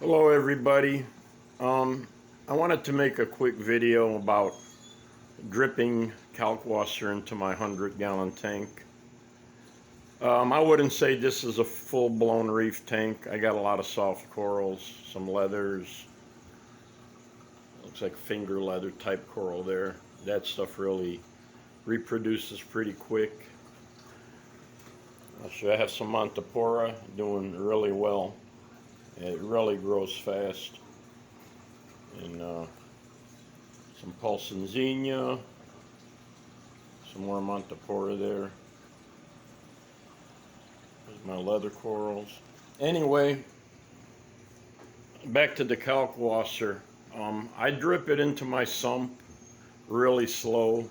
Hello everybody. I wanted to make a quick video about dripping kalkwasser into my 100-gallon tank. I wouldn't say this is a full-blown reef tank. I got a lot of soft corals, some leathers, looks like finger leather type coral there. That stuff really reproduces pretty quick. I'll show you. I have some Montipora doing really well. It really grows fast. And some Pulsonzenia, some more Montipora there. There's my leather corals. Anyway, back to the kalkwasser. I drip it into my sump really slow,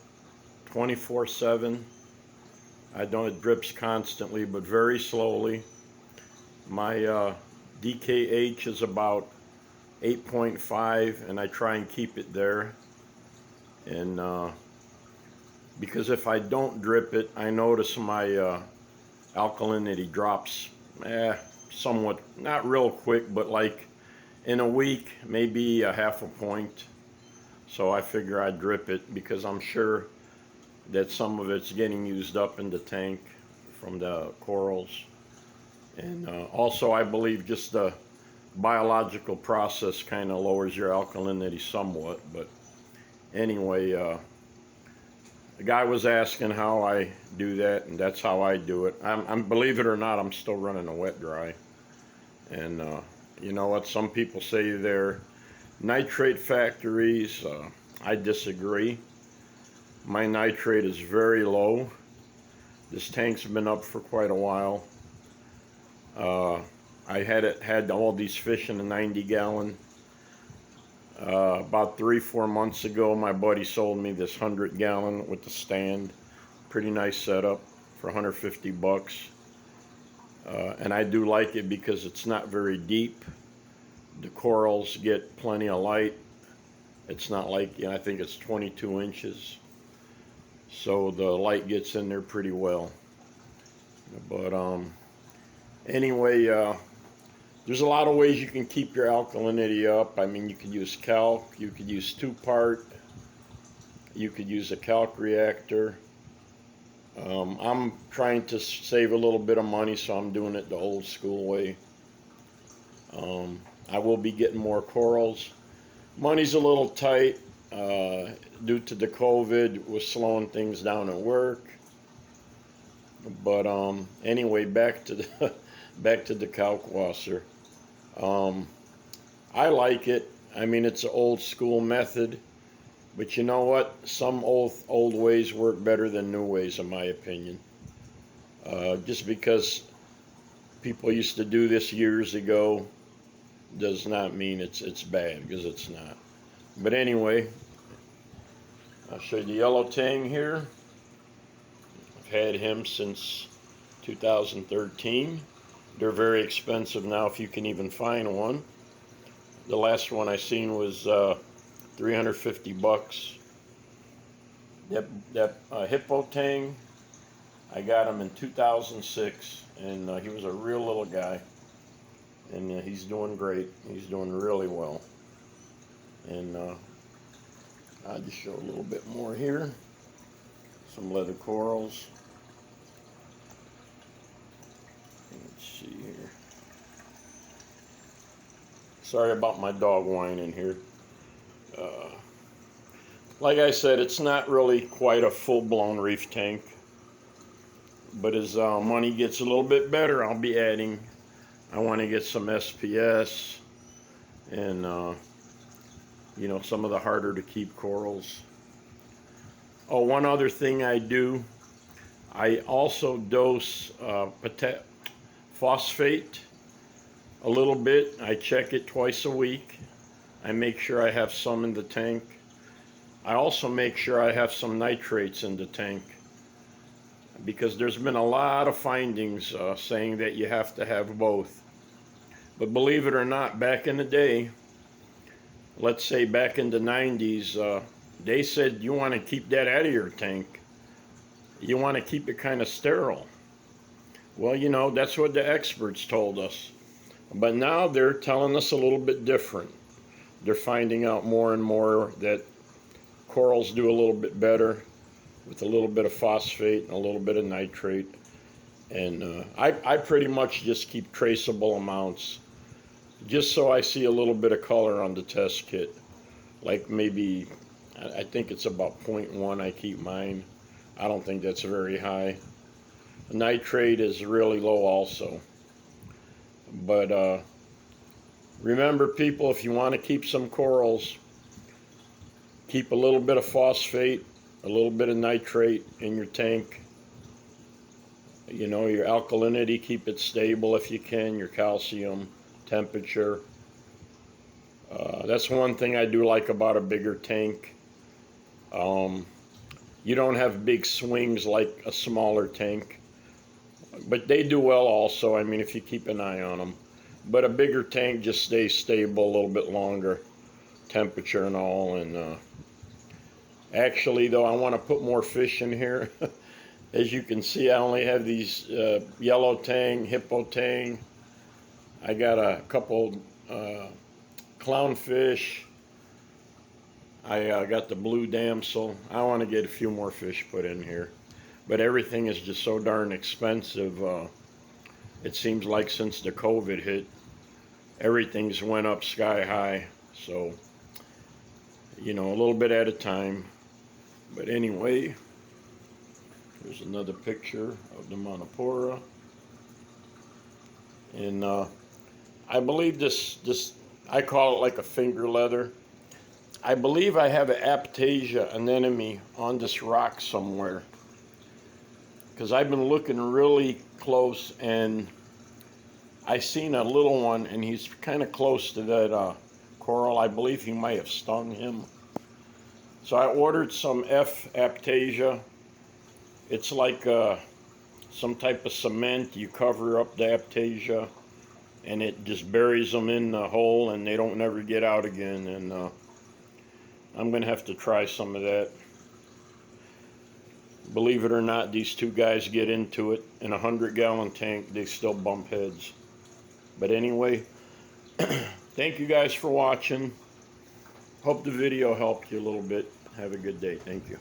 24/7. I don't, it drips constantly, but very slowly. My DKH is about 8.5, and I try and keep it there. And because if I don't drip it, I notice my alkalinity drops somewhat, not real quick, but like in a week, maybe a half a point. So I figure I drip it because I'm sure that some of it's getting used up in the tank from the corals. And also I believe just the biological process kind of lowers your alkalinity somewhat. But anyway, the guy was asking how I do that, and that's how I do it. I'm believe it or not, I'm still running a wet dry. And you know what, some people say they're nitrate factories. I disagree. My nitrate is very low. This tank's been up for quite a while. I had all these fish in a 90-gallon. About 3-4 months ago, my buddy sold me this 100-gallon with the stand. Pretty nice setup for 150 bucks. And I do like it because it's not very deep. The corals get plenty of light. It's not like, I think it's 22 inches. So the light gets in there pretty well. But anyway, there's a lot of ways you can keep your alkalinity up. I mean, you could use calc, you could use 2-part, you could use a calc reactor. I'm trying to save a little bit of money, so I'm doing it the old school way. I will be getting more corals. Money's a little tight due to the COVID, was slowing things down at work. But anyway, back to the kalkwasser. I like it. I mean, it's an old school method, but you know what? Some old ways work better than new ways, in my opinion. Just because people used to do this years ago does not mean it's bad, because it's not. But anyway, I'll show you the yellow tang here. I've had him since 2013. They're very expensive now, if you can even find one. The last one I seen was 350 bucks. That hippo tang, I got him in 2006, and he was a real little guy. And he's doing great. He's doing really well. And I'll just show a little bit more here. Some leather corals. Let's see here. Sorry about my dog whining here. Like I said, it's not really quite a full-blown reef tank. But as money gets a little bit better, I'll be adding. I want to get some SPS and you know, some of the harder to keep corals. Oh, one other thing I do, I also dose phosphate a little bit. I check it twice a week. I make sure I have some in the tank. I also make sure I have some nitrates in the tank, because there's been a lot of findings saying that you have to have both. But believe it or not, back in the day, let's say back in the 90s, they said you want to keep that out of your tank. You want to keep it kind of sterile. Well, you know, that's what the experts told us. But now they're telling us a little bit different. They're finding out more and more that corals do a little bit better with a little bit of phosphate and a little bit of nitrate. And I pretty much just keep traceable amounts, just so I see a little bit of color on the test kit. Like maybe, I think it's about 0.1 I keep mine. I don't think that's very high. Nitrate is really low also. But remember, people, if you want to keep some corals, keep a little bit of phosphate, a little bit of nitrate in your tank. You know, your alkalinity, keep it stable if you can, your calcium, temperature. That's one thing I do like about a bigger tank. You don't have big swings like a smaller tank, but they do well also, I mean, if you keep an eye on them. But a bigger tank just stays stable a little bit longer, temperature and all. And actually, though, I want to put more fish in here. As you can see, I only have these yellow tang, hippo tang. I got a couple clownfish. I got the blue damsel. I want to get a few more fish put in here. But everything is just so darn expensive. It seems like since the COVID hit, everything's went up sky high. So, you know, a little bit at a time. But anyway, here's another picture of the Monopora. And I believe this, I call it like a finger leather. I believe I have an Aptasia anemone on this rock somewhere, because I've been looking really close and I seen a little one, and he's kind of close to that coral. I believe he might have stung him. So I ordered some F. Aptasia. It's like some type of cement. You cover up the Aptasia and it just buries them in the hole and they don't never get out again. And I'm going to have to try some of that. Believe it or not, these two guys get into it. In a 100-gallon tank, they still bump heads. But anyway, thank you guys for watching. Hope the video helped you a little bit. Have a good day. Thank you.